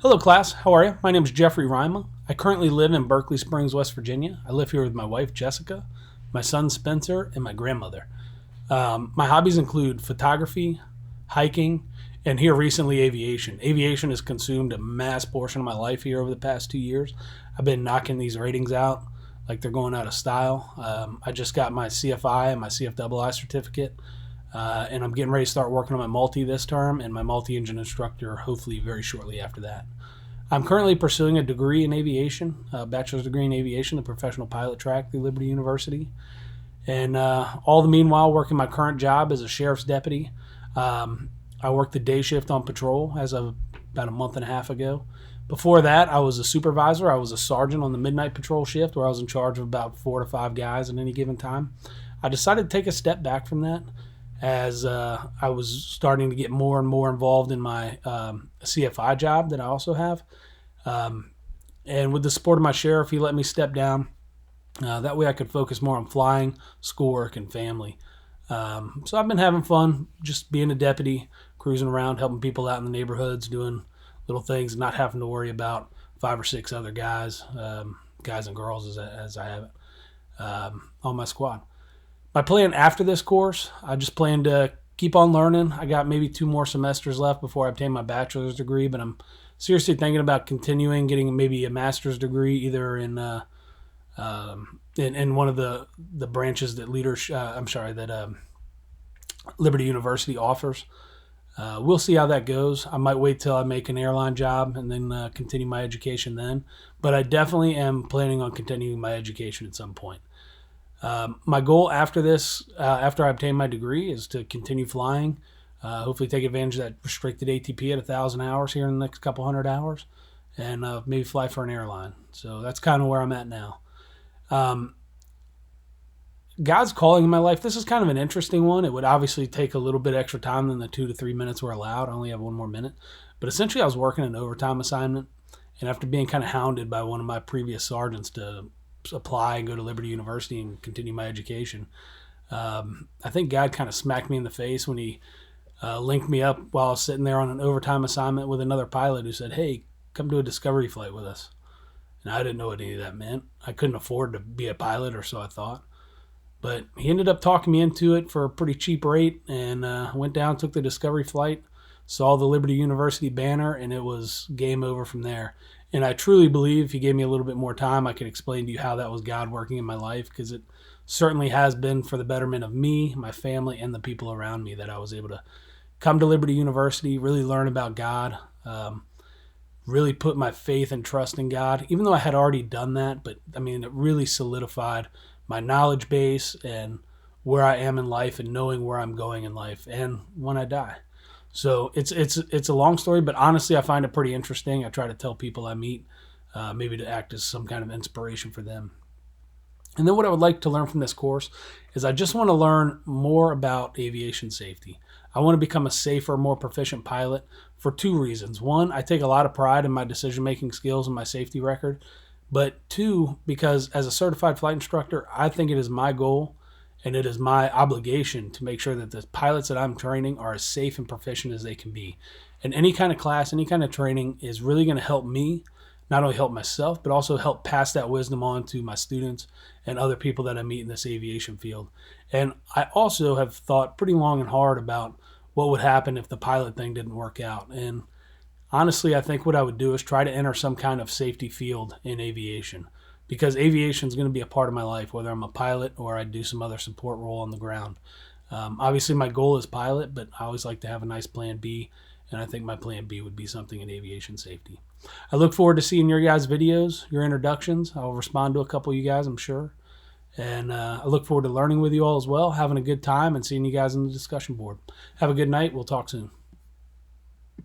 Hello class, how are you? My name is Jeffrey Rima. I currently live in Berkeley Springs, West Virginia. I live here with my wife, Jessica, my son, Spencer, and my grandmother. My hobbies include photography, hiking, and here recently aviation. Aviation has consumed a mass portion of my life here over the past 2 years. I've been knocking these ratings out like they're going out of style. I just got my CFI and my CFII certificate, and I'm getting ready to start working on my multi this term and my multi-engine instructor hopefully very shortly after that. I'm currently pursuing a degree in aviation, a bachelor's degree in aviation, the professional pilot track through Liberty University. And all the meanwhile, working my current job as a sheriff's deputy. I worked the day shift on patrol as of about a month and a half ago. Before that, I was a supervisor. I was a sergeant on the midnight patrol shift where I was in charge of about 4 to 5 guys at any given time. I decided to take a step back from that as I was starting to get more and more involved in my CFI job that I also have. And with the support of my sheriff, he let me step down. That way I could focus more on flying, schoolwork, and family. So I've been having fun just being a deputy, cruising around, helping people out in the neighborhoods, doing little things, not having to worry about 5 or 6 other guys, guys and girls as I have it, on my squad. My plan after this course, I just plan to keep on learning. I got maybe 2 more semesters left before I obtain my bachelor's degree, but I'm seriously thinking about continuing, getting maybe a master's degree either in one of the branches that Liberty University offers. We'll see how that goes. I might wait till I make an airline job and then continue my education then. But I definitely am planning on continuing my education at some point. My goal after this, after I obtain my degree, is to continue flying. Hopefully take advantage of that restricted ATP at 1,000 hours here in the next couple hundred hours, and maybe fly for an airline. So that's kind of where I'm at now. God's calling in my life. This is kind of an interesting one. It would obviously take a little bit extra time than the 2 to 3 minutes we're allowed. I only have 1 more minute. But essentially I was working an overtime assignment, and after being kind of hounded by one of my previous sergeants to apply and go to Liberty University and continue my education, I think God kind of smacked me in the face when he linked me up while I was sitting there on an overtime assignment with another pilot who said, "Hey, come do a discovery flight with us." And I didn't know what any of that meant. I couldn't afford to be a pilot, or so I thought. But he ended up talking me into it for a pretty cheap rate, and went down, took the discovery flight, saw the Liberty University banner, and it was game over from there. And I truly believe if he gave me a little bit more time, I could explain to you how that was God working in my life, because it certainly has been for the betterment of me, my family, and the people around me that I was able to come to Liberty University, really learn about God, really put my faith and trust in God, even though I had already done that. But I mean, it really solidified my knowledge base and where I am in life and knowing where I'm going in life and when I die. So it's a long story, but honestly, I find it pretty interesting. I try to tell people I meet, maybe to act as some kind of inspiration for them. And then what I would like to learn from this course is I just want to learn more about aviation safety. I want to become a safer, more proficient pilot for 2 reasons. 1, I take a lot of pride in my decision-making skills and my safety record. But 2, because as a certified flight instructor, I think it is my goal and it is my obligation to make sure that the pilots that I'm training are as safe and proficient as they can be. And any kind of class, any kind of training is really going to help me, not only help myself, but also help pass that wisdom on to my students and other people that I meet in this aviation field. And I also have thought pretty long and hard about what would happen if the pilot thing didn't work out. And honestly, I think what I would do is try to enter some kind of safety field in aviation, because aviation is going to be a part of my life, whether I'm a pilot or I do some other support role on the ground. Obviously, my goal is pilot, but I always like to have a nice plan B, and I think my plan B would be something in aviation safety. I look forward to seeing your guys' videos, your introductions. I'll respond to a couple of you guys, I'm sure. And I look forward to learning with you all as well, having a good time, and seeing you guys on the discussion board. Have a good night. We'll talk soon.